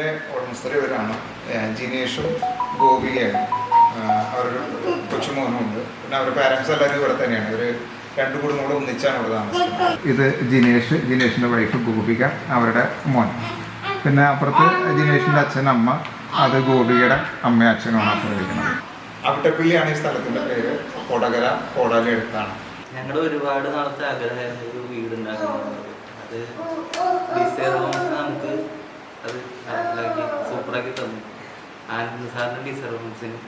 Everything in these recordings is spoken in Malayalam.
വീടിൻ്റെ ഉടമസ്ഥരെ ഇവരാണ്. ജിനേഷും ഗോപികയാണ്. അവരൊരു കൊച്ചുമോനുമുണ്ട്. പിന്നെ അവരുടെ പാരൻസ് എല്ലാവരും ഇവിടെ തന്നെയാണ്. ഇവർ രണ്ട് കുടുംബങ്ങളും ഒന്നിച്ചാണ് ഇവിടെ താമസിക്കുന്നത്. ഇത് ജിനേഷിൻ്റെ വൈഫ് ഗോപിക, അവരുടെ മോൻ. പിന്നെ അപ്പുറത്ത് ജിനേഷിൻ്റെ അച്ഛൻ, അമ്മ. അത് ഗോപികയുടെ അമ്മയും അച്ഛനുമാണ് അപ്പുറം ഇരിക്കുന്നത്. അവിട്ടപ്പള്ളിയാണ് ഈ സ്ഥലത്തിൻ്റെ പേര്. കൊടകര കോടാലി അടുത്താണ്. ഞങ്ങൾ ഒരുപാട് നാളത്തെ ആഗ്രഹമായിരുന്നു ഒരു വീടുണ്ടാക്കുന്നത്. അത് ഡിസൈർ ഹോംസ് നമുക്ക് അത് നടപ്പിലാക്കി സൂപ്പറാക്കി തന്നു. ആനന്ദ് സാറിൻ്റെ ഡിസൈർ ഹോംസിന്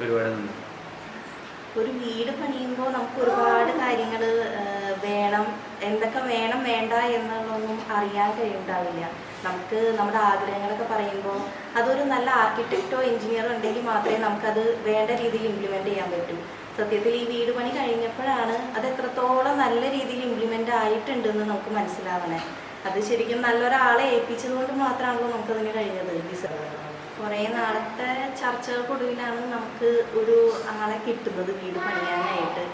ഒരുപാട് നന്ദി. ഒരു വീട് പണിയുമ്പോൾ നമുക്ക് ഒരുപാട് കാര്യങ്ങൾ വേണം, എന്തൊക്കെ വേണം വേണ്ട എന്നുള്ളതൊന്നും അറിയാൻ കഴിയുണ്ടാവില്ല. നമുക്ക് നമ്മുടെ ആഗ്രഹങ്ങളൊക്കെ പറയുമ്പോൾ അതൊരു നല്ല ആർക്കിടെക്റ്റോ എഞ്ചിനീയറോ ഉണ്ടെങ്കിൽ മാത്രമേ നമുക്കത് വേണ്ട രീതിയിൽ ഇംപ്ലിമെൻ്റ് ചെയ്യാൻ പറ്റൂ. സത്യത്തിൽ ഈ വീട് പണി കഴിഞ്ഞപ്പോഴാണ് അത് എത്രത്തോളം നല്ല രീതിയിൽ ഇംപ്ലിമെൻ്റ് ആയിട്ടുണ്ടെന്ന് നമുക്ക് മനസ്സിലാവണേ. അത് ശരിക്കും നല്ലൊരാളെ ഏൽപ്പിച്ചത് കൊണ്ട് മാത്രമാണല്ലോ നമുക്കതിന് കഴിഞ്ഞത്. കുറേ നാളത്തെ ചർച്ചകൾക്കൊടുവിലാണ് നമുക്ക് ഒരു ആളെ കിട്ടുന്നത് വീട് പണിയാനായിട്ട്.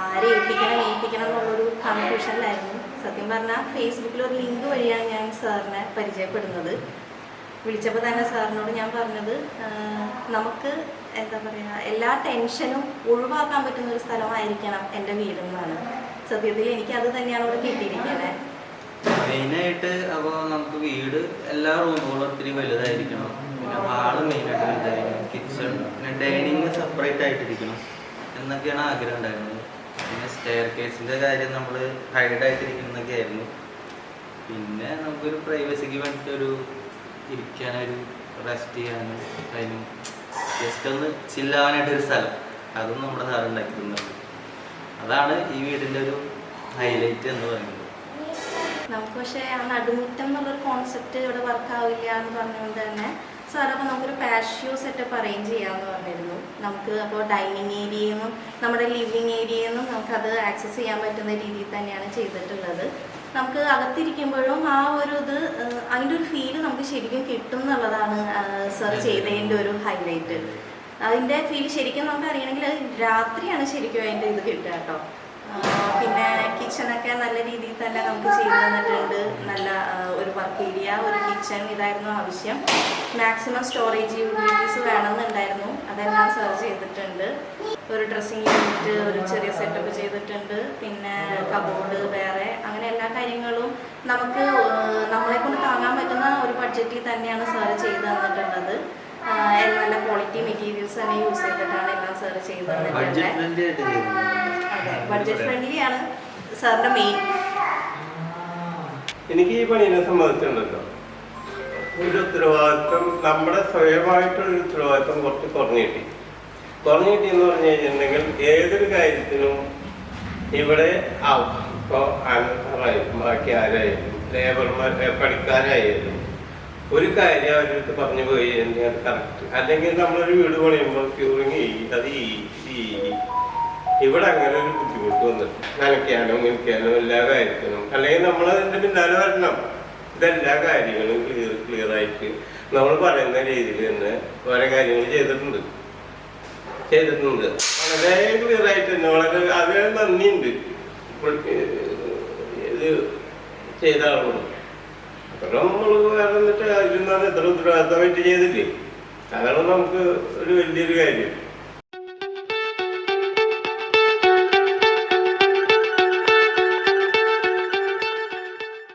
ആരെ ഏൽപ്പിക്കണം എന്നുള്ളൊരു കൺഫ്യൂഷനിലായിരുന്നു. സത്യം പറഞ്ഞാൽ ഫേസ്ബുക്കിൽ ഒരു ലിങ്ക് വഴിയാണ് ഞാൻ സാറിനെ പരിചയപ്പെടുന്നത്. വിളിച്ചപ്പോൾ തന്നെ സാറിനോട് ഞാൻ പറഞ്ഞത് നമുക്ക് എന്താ പറയുക, എല്ലാ ടെൻഷനും ഒഴിവാക്കാൻ പറ്റുന്ന ഒരു സ്ഥലമായിരിക്കണം എൻ്റെ വീടെന്നാണ്. സത്യത്തിൽ എനിക്ക് അത് തന്നെയാണ് ഇവിടെ കിട്ടിയിരിക്കുന്നത്. മെയിനായിട്ട് അപ്പോൾ നമുക്ക് വീട് എല്ലാ റൂമുകളും ഒത്തിരി വലുതായിരിക്കണം. പിന്നെ ഹാള് മെയിനായിട്ട് വലുതായിരിക്കണം. കിച്ചൺ പിന്നെ ഡൈനിങ് സെപ്പറേറ്റ് ആയിട്ടിരിക്കണം എന്നൊക്കെയാണ് ആഗ്രഹം ഉണ്ടായിരുന്നത്. പിന്നെ സ്റ്റെയർ കേസിൻ്റെ കാര്യം നമ്മൾ ഹൈഡായിട്ടിരിക്കുന്നതൊക്കെ ആയിരുന്നു. പിന്നെ നമുക്കൊരു പ്രൈവസിക്ക് വേണ്ടിയിട്ടൊരു ഇരിക്കാനൊരു റെസ്റ്റ് ചെയ്യാനും അതിനും ജസ്റ്റ് ഒന്ന് ചില്ലാവാനായിട്ടൊരു സ്ഥലം, അതും നമ്മുടെ സാറ് ഉണ്ടാക്കി തന്നിട്ടുണ്ട്. അതാണ് ഈ വീടിൻ്റെ ഒരു ഹൈലൈറ്റ് എന്ന് പറയുന്നത്. നമുക്ക് പക്ഷേ ആ നടുമുറ്റം എന്നുള്ളൊരു കോൺസെപ്റ്റ് ഇവിടെ വർക്കാവില്ല എന്ന് പറഞ്ഞുകൊണ്ട് തന്നെ സാർ അപ്പോൾ നമുക്കൊരു പാഷ്യോ സെറ്റപ്പ് അറേഞ്ച് ചെയ്യാമെന്ന് പറഞ്ഞിരുന്നു. നമുക്ക് അപ്പോൾ ഡൈനിങ് ഏരിയയിൽ നിന്നും നമ്മുടെ ലിവിങ് ഏരിയയിൽ നിന്നും നമുക്കത് ആക്സസ് ചെയ്യാൻ പറ്റുന്ന രീതിയിൽ തന്നെയാണ് ചെയ്തിട്ടുള്ളത്. നമുക്ക് അകത്തിരിക്കുമ്പോഴും ആ ഒരു അതിൻ്റെ ഒരു ഫീല് നമുക്ക് ശരിക്കും കിട്ടും എന്നുള്ളതാണ് സാർ ചെയ്തതിൻ്റെ ഒരു ഹൈലൈറ്റ്. അതിൻ്റെ ഫീൽ ശരിക്കും നമുക്ക് അറിയണമെങ്കിൽ അത് രാത്രിയാണ് ശരിക്കും അതിൻ്റെ ഇത് കിട്ടുക കേട്ടോ. പിന്നെ കിച്ചണൊക്കെ നല്ല രീതിയിൽ തന്നെ നമുക്ക് ചെയ്തു തന്നിട്ടുണ്ട്. നല്ല ഒരു വർക്ക് ഏരിയ, ഒരു കിച്ചൺ, ഇതായിരുന്നു ആവശ്യം. മാക്സിമം സ്റ്റോറേജ് യൂട്ടിലിറ്റീസ് വേണമെന്നുണ്ടായിരുന്നു, അതെല്ലാം സെർവ് ചെയ്തിട്ടുണ്ട്. ഒരു ഡ്രസ്സിങ് യൂണിറ്റ്, ഒരു ചെറിയ സെറ്റപ്പ് ചെയ്തിട്ടുണ്ട്. പിന്നെ കബോർഡ് വേറെ, അങ്ങനെ എല്ലാ കാര്യങ്ങളും നമുക്ക് നമ്മളെ കൊണ്ട് താങ്ങാൻ പറ്റുന്ന ഒരു ബഡ്ജറ്റിൽ തന്നെയാണ് സാറ് ചെയ്ത് തന്നിട്ടുള്ളത്. നല്ല ക്വാളിറ്റി മെറ്റീരിയൽസ് തന്നെ യൂസ് ചെയ്തിട്ടാണ് എല്ലാം സാറ് ചെയ്ത് തന്നിട്ടുള്ളത്. അതെ, ബഡ്ജറ്റ് ഫ്രണ്ട്ലി ആണ് സാറിന്റെ മെയിൻ. എനിക്ക് ഈ പണിയെ സംബന്ധിച്ചിട്ടുണ്ടല്ലോ, ഒരു ഉത്തരവാദിത്വം, നമ്മുടെ സ്വയമായിട്ടൊരു ഉത്തരവാദിത്വം കുറച്ച് കുറഞ്ഞു കിട്ടി എന്ന് പറഞ്ഞു കഴിഞ്ഞിട്ടുണ്ടെങ്കിൽ ഏതൊരു കാര്യത്തിനും ഇവിടെ ആവും. ഇപ്പോൾ ആനന്ദറായാലും ബാക്കി ആരായാലും പണിക്കാരായാലും ഒരു കാര്യം അവരുടെ പറഞ്ഞു പോയി കഴിഞ്ഞാൽ അത് കറക്റ്റ്. അല്ലെങ്കിൽ നമ്മളൊരു വീട് പണിയുമ്പോൾ ക്യൂറിങ് അത് ഇവിടെ അങ്ങനെ ഒരു ബുദ്ധിമുട്ട് വന്നിട്ട് നനയ്ക്കാനോ മിനിക്കാനോ എല്ലാ കാര്യത്തിനും, അല്ലെങ്കിൽ നമ്മളതിൻ്റെ പിന്നാലെ വരണം. ഇതെല്ലാ കാര്യങ്ങളും ക്ലിയറായിട്ട് നമ്മൾ പറയുന്ന രീതിയിൽ തന്നെ ഓരോ കാര്യങ്ങൾ ചെയ്തിട്ടുണ്ട്. വളരെ ക്ലിയറായിട്ട് തന്നെ, വളരെ അതിന് നന്ദിയുണ്ട് ഇത് ചെയ്ത ആളോട്. അപ്പോൾ നമ്മൾ വേറെ എന്നിട്ട് അതിൽ നിന്നാണ് എത്ര ഉത്തരവാദിത്തമായിട്ട് ചെയ്തില്ലേ, അതാണ് നമുക്ക് ഒരു വലിയൊരു കാര്യം.